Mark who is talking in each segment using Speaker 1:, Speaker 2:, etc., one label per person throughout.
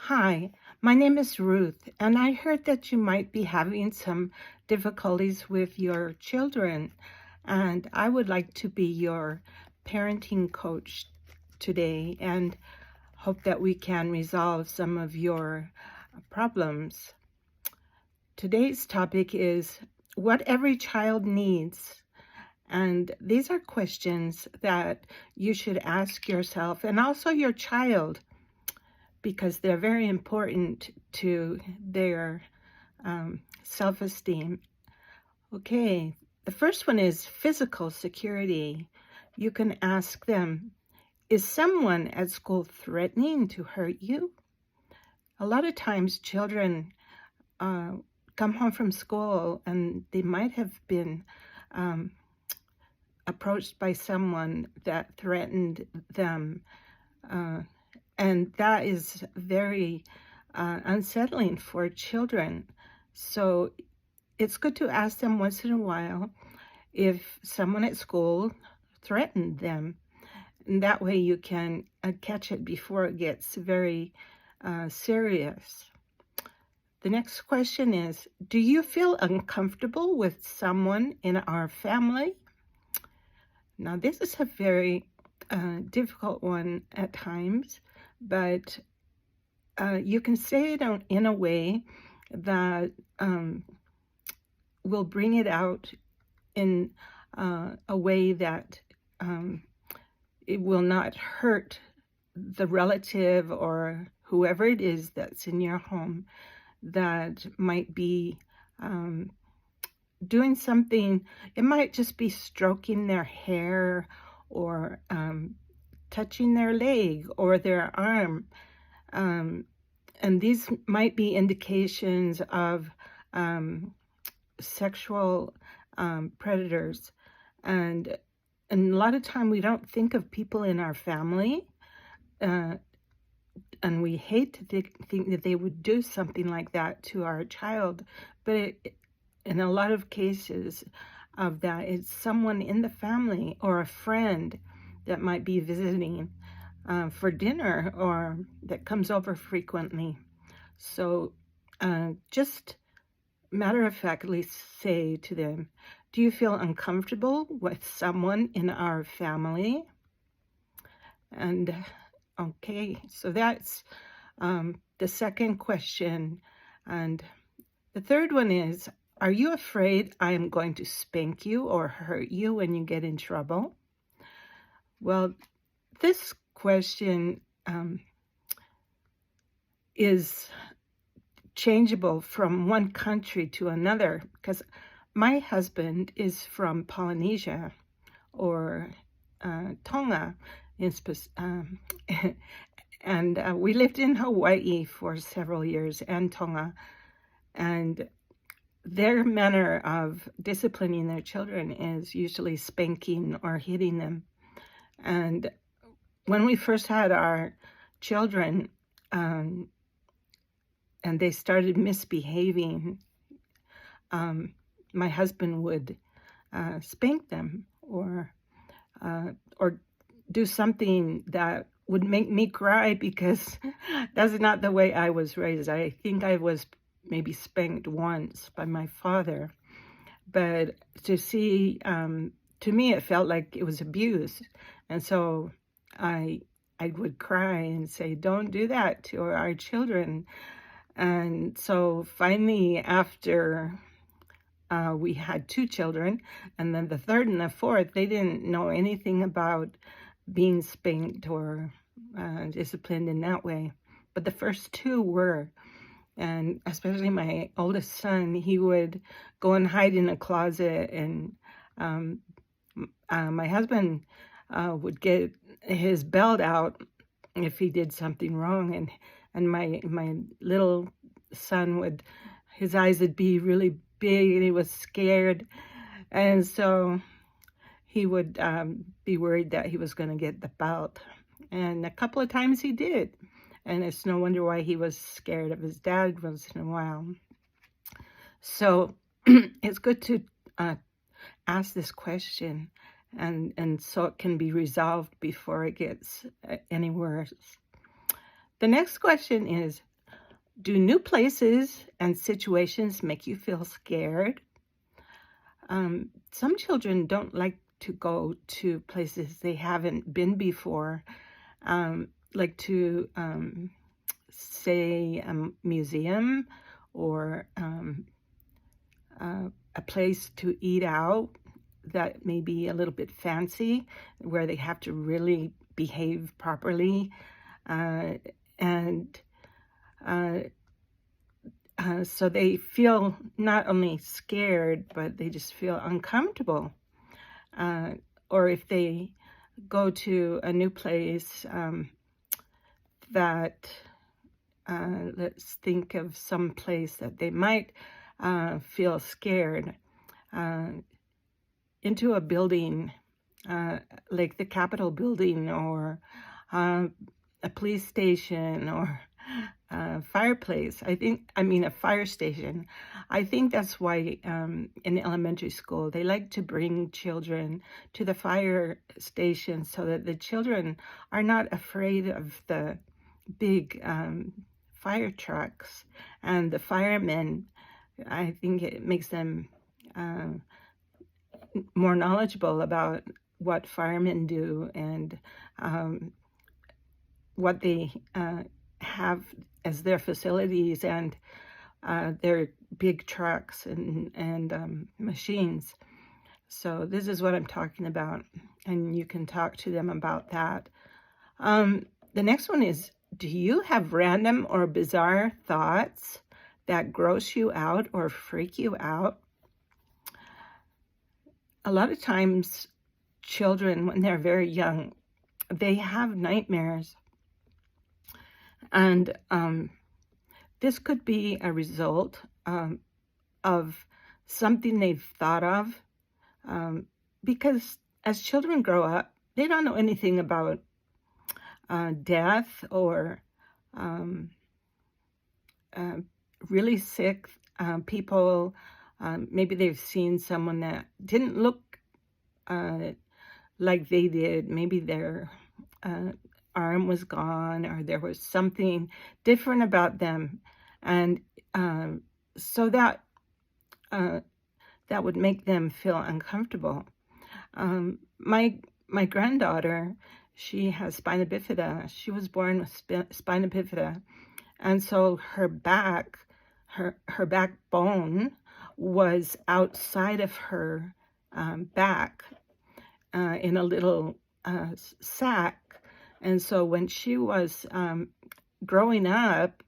Speaker 1: Hi, my name is Ruth, and I heard that you might be having some difficulties with your children, and I would like to be your parenting coach today and hope that we can resolve some of your problems. Today's topic is what every child needs. And these are questions that you should ask yourself and also your child, because they're very important to their self-esteem. Okay, the first one is physical security. You can ask them, is someone at school threatening to hurt you? A lot of times children come home from school and they might have been approached by someone that threatened them. And that is very unsettling for children. So it's good to ask them once in a while if someone at school threatened them. And that way you can catch it before it gets very serious. The next question is, do you feel uncomfortable with someone in our family? Now, this is a very difficult one at times, but you can say it in a way that will bring it out in a way that it will not hurt the relative or whoever it is that's in your home that might be doing something. It might just be stroking their hair or touching their leg or their arm. And these might be indications of sexual predators. And a lot of time we don't think of people in our family, and we hate to think that they would do something like that to our child. But in a lot of cases of that, it's someone in the family or a friend that might be visiting for dinner or that comes over frequently. So just matter-of-factly say to them, do you feel uncomfortable with someone in our family? And okay, so that's the second question. And the third one is, are you afraid I am going to spank you or hurt you when you get in trouble? Well, this question is changeable from one country to another, because my husband is from Polynesia or Tonga, and we lived in Hawaii for several years and Tonga, and their manner of disciplining their children is usually spanking or hitting them. And when we first had our children, and they started misbehaving, my husband would spank them or do something that would make me cry, because that's not the way I was raised. I think I was maybe spanked once by my father, but to me it felt like it was abuse, and so I would cry and say, don't do that to our children. And so finally, after we had 2 children, and then the third and the fourth, they didn't know anything about being spanked or disciplined in that way. But the first 2 were. And especially my oldest son, he would go and hide in a closet, and my husband would get his belt out if he did something wrong, and my little son his eyes would be really big, and he was scared, and so he would be worried that he was going to get the belt. And a couple of times he did, and it's no wonder why he was scared of his dad once in a while. So it's good to ask this question, and so it can be resolved before it gets any worse. The next question is, Do new places and situations make you feel scared? Some children don't like to go to places they haven't been before, like to, say, a museum or a place to eat out that may be a little bit fancy, where they have to really behave properly. And so they feel not only scared, but they just feel uncomfortable. Or if they go to a new place that, let's think of some place that they might feel scared, into a building like the Capitol building, or a police station, or a fireplace. A fire station. I think that's why in elementary school they like to bring children to the fire station, so that the children are not afraid of the big fire trucks and the firemen. I think it makes them more knowledgeable about what firemen do, and what they have as their facilities, and their big trucks and machines. So this is what I'm talking about, and you can talk to them about that. The next one is, do you have random or bizarre thoughts that gross you out or freak you out? A lot of times, children, when they're very young, they have nightmares. And this could be a result of something they've thought of, because as children grow up, they don't know anything about death, or really sick people. Maybe they've seen someone that didn't look like they did. Maybe their arm was gone, or there was something different about them, and so that would make them feel uncomfortable. My granddaughter, she has spina bifida. She was born with spina bifida, and so her backbone was outside of her back, in a little sac. And so when she was growing up,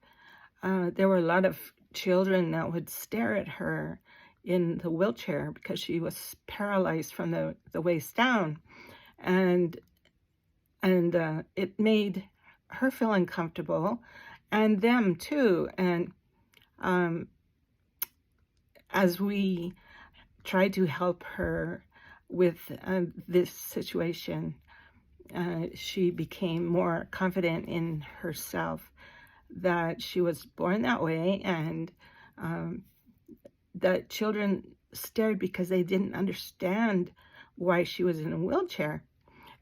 Speaker 1: there were a lot of children that would stare at her in the wheelchair, because she was paralyzed from the waist down. And it made her feel uncomfortable, and them too. And as we tried to help her with this situation, she became more confident in herself, that she was born that way, and that children stared because they didn't understand why she was in a wheelchair.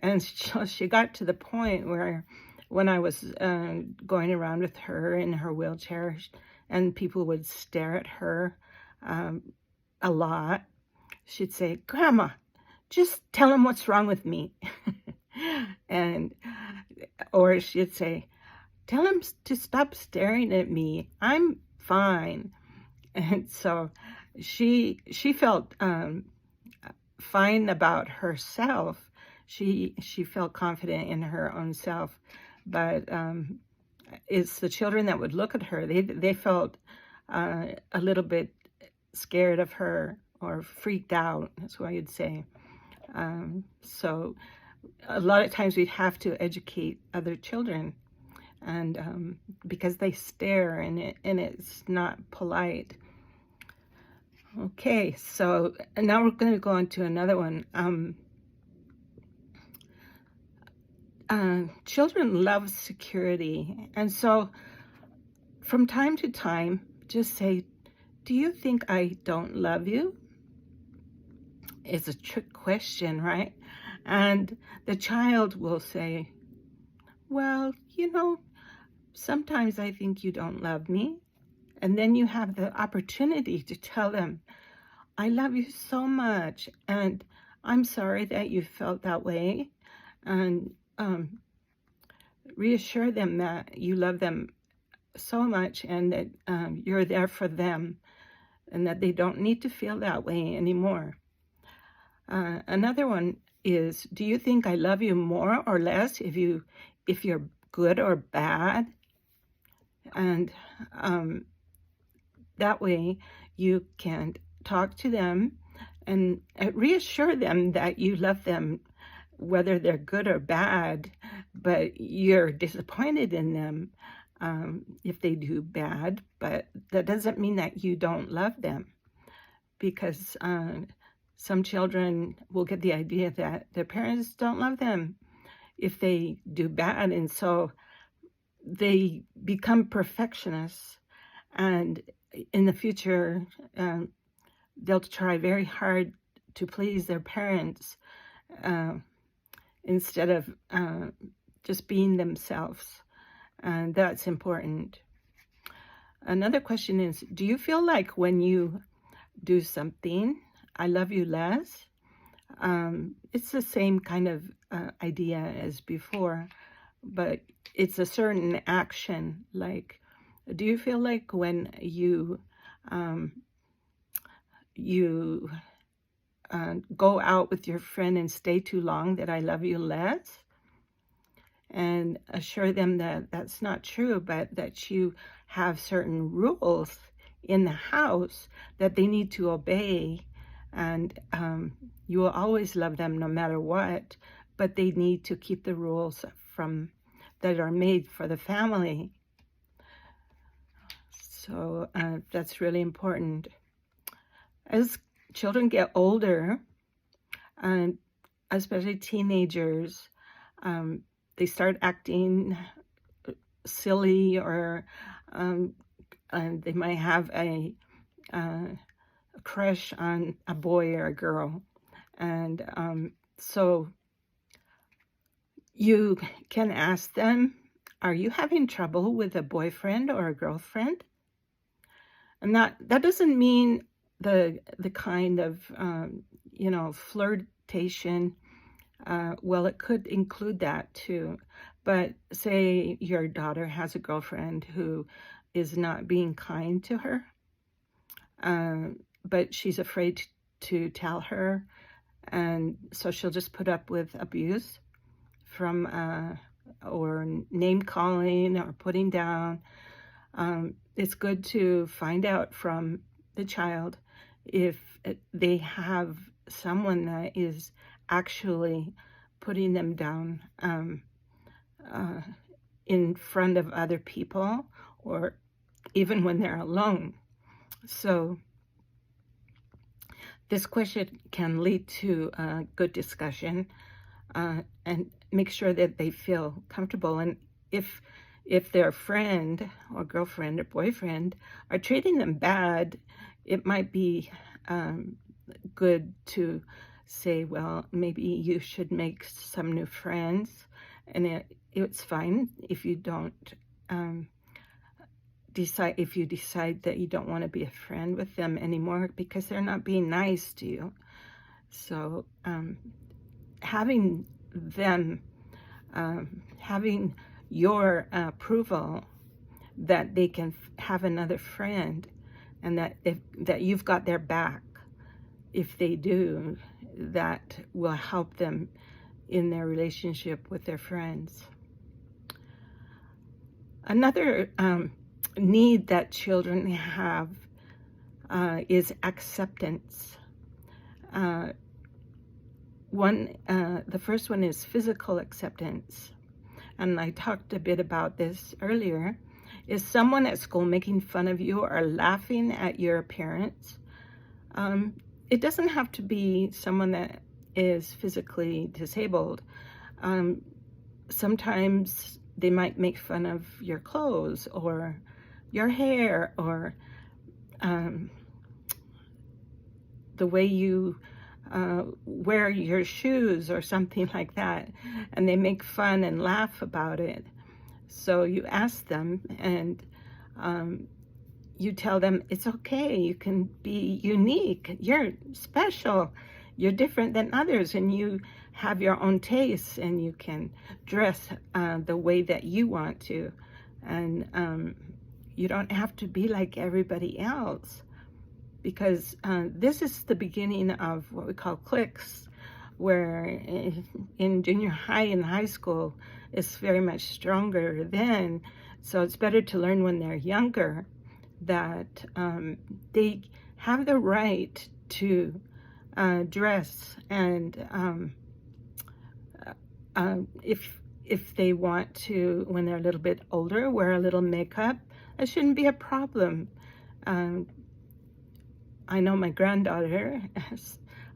Speaker 1: And so she got to the point where, when I was going around with her in her wheelchair, and people would stare at her a lot, she'd say, "Grandma, just tell them what's wrong with me." Or she'd say, "Tell them to stop staring at me. I'm fine." And so she felt fine about herself. She felt confident in her own self, but it's the children that would look at her. They felt a little bit scared of her, or freaked out. That's what I'd say. So a lot of times we'd have to educate other children, and because they stare, and it's not polite. Okay, so now we're going to go on to another one. Children love security, and so from time to time, just say, "Do you think I don't love you?" It's a trick question, right? And the child will say, "Well, sometimes I think you don't love me." And then you have the opportunity to tell them, I love you so much, and I'm sorry that you felt that way. And reassure them that you love them so much, and that you're there for them, and that they don't need to feel that way anymore. Another one is, do you think I love you more or less if you're good or bad? And that way you can talk to them and reassure them that you love them, whether they're good or bad, but you're disappointed in them if they do bad. But that doesn't mean that you don't love them, because some children will get the idea that their parents don't love them if they do bad, and so they become perfectionists, and in the future they'll try very hard to please their parents instead of just being themselves, and that's important. Another question is, do you feel like when you do something, I love you less? It's the same kind of idea as before, but it's a certain action. Like, do you feel like when you go out with your friend and stay too long that I love you less? And assure them that that's not true, but that you have certain rules in the house that they need to obey, and you will always love them no matter what, but they need to keep the rules that are made for the family. So that's really important. As children get older, and especially teenagers, they start acting silly, or they might have a crush on a boy or a girl. And so you can ask them, are you having trouble with a boyfriend or a girlfriend? And that doesn't mean the kind of flirtation. Well, it could include that too. But say your daughter has a girlfriend who is not being kind to her, but she's afraid to tell her, and so she'll just put up with abuse from or name calling or putting down. It's good to find out from the child if they have someone that is actually putting them down in front of other people, or even when they're alone. So this question can lead to a good discussion, and make sure that they feel comfortable. And if their friend or girlfriend or boyfriend are treating them bad, it might be good to say, well, maybe you should make some new friends. And it's fine if you don't decide that you don't want to be a friend with them anymore because they're not being nice to you. So having them, having your approval that they can have another friend, and that you've got their back if they do, that will help them in their relationship with their friends. Another need that children have is acceptance. The first one is physical acceptance, and I talked a bit about this earlier. Is someone at school making fun of you or laughing at your appearance? It doesn't have to be someone that is physically disabled. Sometimes they might make fun of your clothes or your hair, or the way you wear your shoes or something like that, and they make fun and laugh about it. So you ask them, and you tell them it's okay, you can be unique, you're special, you're different than others, and you have your own tastes, and you can dress the way that you want to, and you don't have to be like everybody else, because this is the beginning of what we call cliques, where in junior high and high school it's very much stronger then. So it's better to learn when they're younger that they have the right to dress, and if they want to, when they're a little bit older, wear a little makeup. That shouldn't be a problem. I know my granddaughter,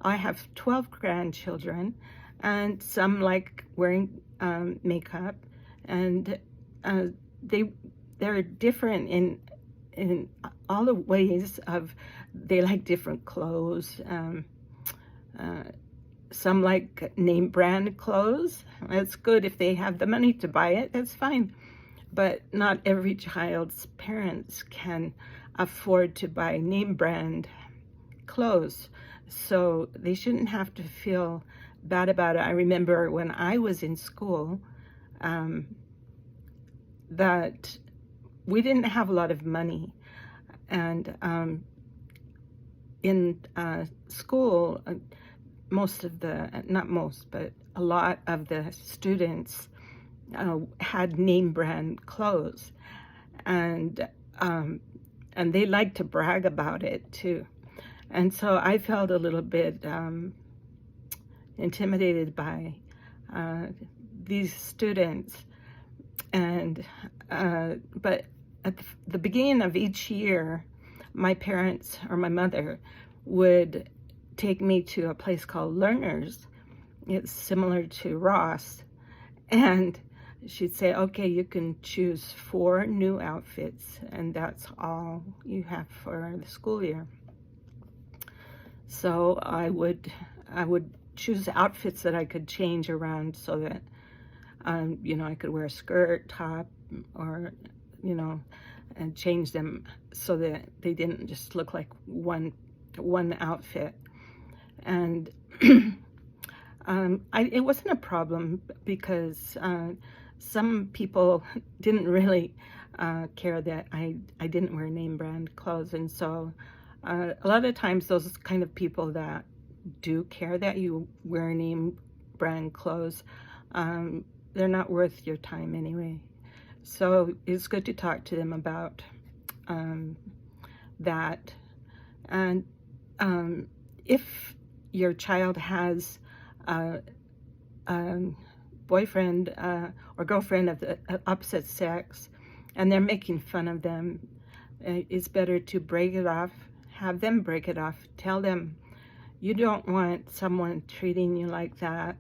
Speaker 1: I have 12 grandchildren, and some like wearing makeup, and they're different in all the ways of, they like different clothes. Some like name brand clothes. That's good if they have the money to buy it, that's fine. But not every child's parents can afford to buy name brand clothes, so they shouldn't have to feel bad about it. I remember when I was in school that we didn't have a lot of money, and in school, most of the, not most, but a lot of the students had name brand clothes, and they like to brag about it too. And so I felt a little bit intimidated by these students, and but at the beginning of each year, my parents or my mother would take me to a place called Learners. It's similar to Ross, and she'd say, okay, you can choose 4 new outfits, and that's all you have for the school year. So I would choose outfits that I could change around, so that I could wear a skirt, top, or and change them so that they didn't just look like one outfit. And it wasn't a problem, because some people didn't really care that I didn't wear name brand clothes, and so a lot of times those kind of people that do care that you wear name brand clothes, they're not worth your time anyway. So it's good to talk to them about that. And if your child has a boyfriend or girlfriend of the opposite sex, and they're making fun of them, it's better to break it off. Have them break it off. Tell them you don't want someone treating you like that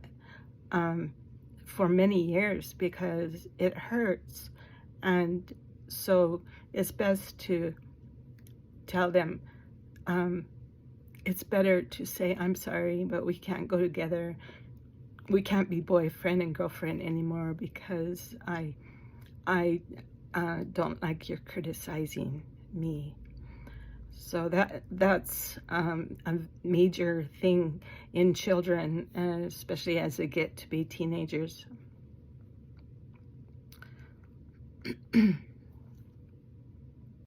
Speaker 1: for many years, because it hurts. And so it's best to tell them, it's better to say, I'm sorry, but we can't go together. We can't be boyfriend and girlfriend anymore, because I don't like your criticizing me. So that's a major thing in children, especially as they get to be teenagers.